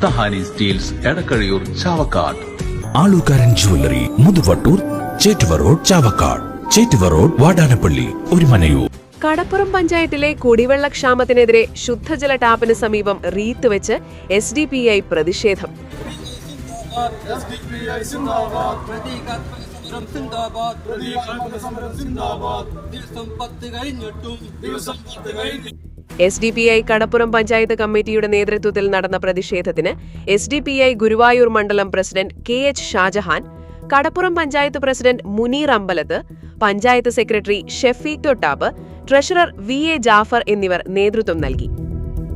തഹാനി steels Edakkazhiyur Chavakkad. Alukkaran jewellery Muthuvattur, Chettuva road Chavakkad, Chettuva road Vadanappally, Orumanayur. Kadappuram പഞ്ചായത്തിലെ കുടിവെള്ളക്ഷാമത്തിനെതിരെ ശുദ്ധജല ടാപ്പിന് സമീപം റീത്ത് വെച്ച് SDPI പ്രതിഷേധം. SDPI കടപ്പുറം പഞ്ചായത്ത് കമ്മിറ്റിയുടെ നേതൃത്വത്തിൽ നടന്ന പ്രതിഷേധത്തിന് SDPI ഗുരുവായൂർ മണ്ഡലം president KH Shajahan, Kadappuram panchayat president Muneer Ambalath, panchayat secretary Shefeeq Thottap, treasurer VA Jafar എന്നിവർ നേതൃത്വം നൽകി.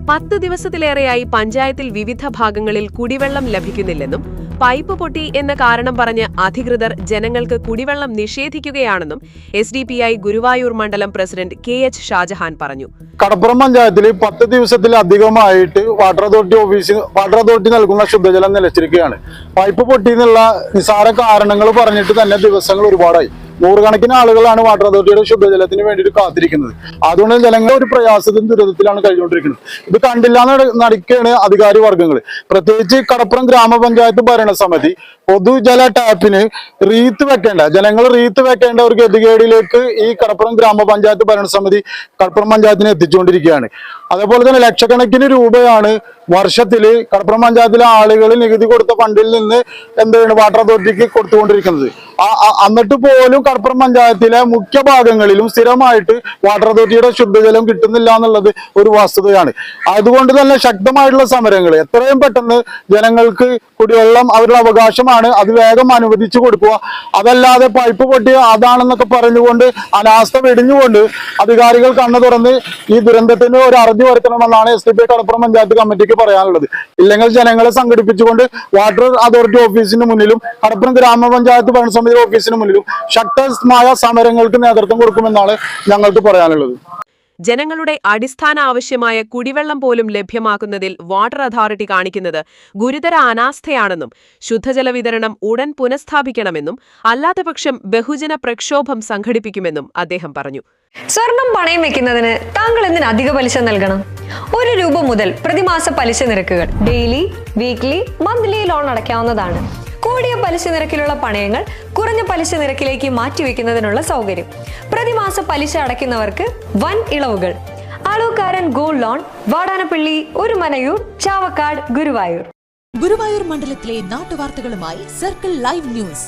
10 ദിവസത്തിലേറെയായി പഞ്ചായത്തിൽ വിവിധ ഭാഗങ്ങളിൽ കുടിവെള്ളം ലഭിക്കുന്നില്ലെന്നും പൈപ്പ് പൊട്ടി എന്ന കാരണം പറഞ്ഞ് അധികൃതർ ജനങ്ങൾക്ക് കുടിവെള്ളം നിഷേധിക്കുകയാണെന്നും SDPI ഗുരുവായൂർ മണ്ഡലം പ്രസിഡന്റ് KH ഷാജഹാൻ പറഞ്ഞു. കടപ്പുറം പഞ്ചായത്തിൽ 10 ദിവസത്തിലധികമായിട്ട് വാട്ടർ അതോറിറ്റി നൽകുന്ന ശുദ്ധജലം നിലച്ചിരിക്കുകയാണ്. പൈപ്പ് പൊട്ടിയെന്നുള്ള നിസാര കാരണങ്ങൾ പറഞ്ഞിട്ട് തന്നെ ദിവസങ്ങൾ ഒരുപാടായി. നൂറുകണക്കിന് ആളുകളാണ് വാട്ടർ അതോറിറ്റിയുടെ ശുദ്ധജലത്തിന് വേണ്ടിയിട്ട് കാത്തിരിക്കുന്നത്. അതുകൊണ്ട് ജനങ്ങൾ ഒരു പ്രയാസത്തിനും ദുരിതത്തിലാണ് കഴിഞ്ഞുകൊണ്ടിരിക്കുന്നത്. ഇത് കണ്ടില്ലാന്ന് നടിക്കുകയാണ് അധികാരി വർഗ്ഗങ്ങൾ. പ്രത്യേകിച്ച് കടപ്പുറം ഗ്രാമപഞ്ചായത്ത് ഭരണസമിതി പൊതുജല ടാപ്പിന് റീത്ത് വെക്കേണ്ട, ജനങ്ങൾ റീത്ത് വെക്കേണ്ട ഒരു ഗതികേടിലേക്ക് ഈ കടപ്പുറം ഗ്രാമപഞ്ചായത്ത് ഭരണസമിതി കടപ്പുറം പഞ്ചായത്തിനെ എത്തിച്ചുകൊണ്ടിരിക്കുകയാണ്. അതേപോലെ തന്നെ ലക്ഷക്കണക്കിന് രൂപയാണ് വർഷത്തിൽ കടപ്പുറം പഞ്ചായത്തിലെ ആളുകൾ നികുതി കൊടുത്ത ഫണ്ടിൽ നിന്ന് വാട്ടർ അതോറിറ്റിക്ക് കൊടുത്തുകൊണ്ടിരിക്കുന്നത്. എന്നിട്ട് പോലും കടപ്പുറം പഞ്ചായത്തിലെ മുഖ്യ ഭാഗങ്ങളിലും സ്ഥിരമായിട്ട് വാട്ടർ അതോറിറ്റിയുടെ ശുദ്ധജലം കിട്ടുന്നില്ല എന്നുള്ളത് ഒരു വസ്തുതയാണ്. അതുകൊണ്ട് തന്നെ ശക്തമായിട്ടുള്ള സമരങ്ങൾ, എത്രയും പെട്ടെന്ന് ജനങ്ങൾക്ക് കുടിവെള്ളം അവരുടെ അവകാശമാണ്, അത് വേഗം അനുവദിച്ചു കൊടുക്കുക. അതല്ലാതെ പൈപ്പ് പൊട്ടിയ അതാണെന്നൊക്കെ പറഞ്ഞുകൊണ്ട് അനാസ്ഥ വെടിഞ്ഞുകൊണ്ട് അധികാരികൾ കണ്ണു തുറന്ന് ഈ ദുരന്തത്തിന് ഒരു അറുതി വരുത്തണമെന്നാണ് SDPI കടപ്പുറം പഞ്ചായത്ത് കമ്മിറ്റിക്ക് പറയാനുള്ളത്. ഇല്ലെങ്കിൽ ജനങ്ങളെ സംഘടിപ്പിച്ചുകൊണ്ട് വാട്ടർ അതോറിറ്റി ഓഫീസിന് മുന്നിലും കടപ്പുറം ഗ്രാമപഞ്ചായത്ത് ഭരണസമിതി ഓഫീസിന് മുന്നിലും ശക്തമായ സമരങ്ങൾക്ക് നേതൃത്വം കൊടുക്കുമെന്നാണ് ഞങ്ങൾക്ക് പറയാനുള്ളത്. ജനങ്ങളുടെ അടിസ്ഥാന ആവശ്യമായ കുടിവെള്ളം പോലും ലഭ്യമാക്കുന്നതിൽ വാട്ടർ അതോറിറ്റി കാണിക്കുന്നത് ഗുരുതര അനാസ്ഥയാണെന്നും ശുദ്ധജല വിതരണം ഉടൻ പുനഃസ്ഥാപിക്കണമെന്നും അല്ലാത്തപക്ഷം ബഹുജന പ്രക്ഷോഭം സംഘടിപ്പിക്കുമെന്നും അദ്ദേഹം പറഞ്ഞു. സ്വർണം പണയം വെക്കുന്നതിന് താങ്കൾ എന്തിന് അധിക പലിശ നൽകണം? 1 രൂപ മുതൽ പ്രതിമാസ പലിശ നിരക്കുകൾ ഡെയിലി, വീക്ക്ലി, മന്ത്ലി ലോൺ അടയ്ക്കാവുന്നതാണ്. കൂടിയ പലിശ നിരക്കിലുള്ള പണയങ്ങൾ കുറഞ്ഞ പലിശ നിരക്കിലേക്ക് മാറ്റിവെക്കുന്നതിനുള്ള സൗകര്യം. പ്രതിമാസ പലിശ അടയ്ക്കുന്നവർക്ക് വൻ ഇളവുകൾ. Alukkaran gold loan, Vadanappally, Orumanayur, Chavakkad, Guruvayur. ഗുരുവായൂർ മണ്ഡലത്തിലെ നാട്ടുവാർത്തകളുമായി സർക്കിൾ ലൈവ് ന്യൂസ്.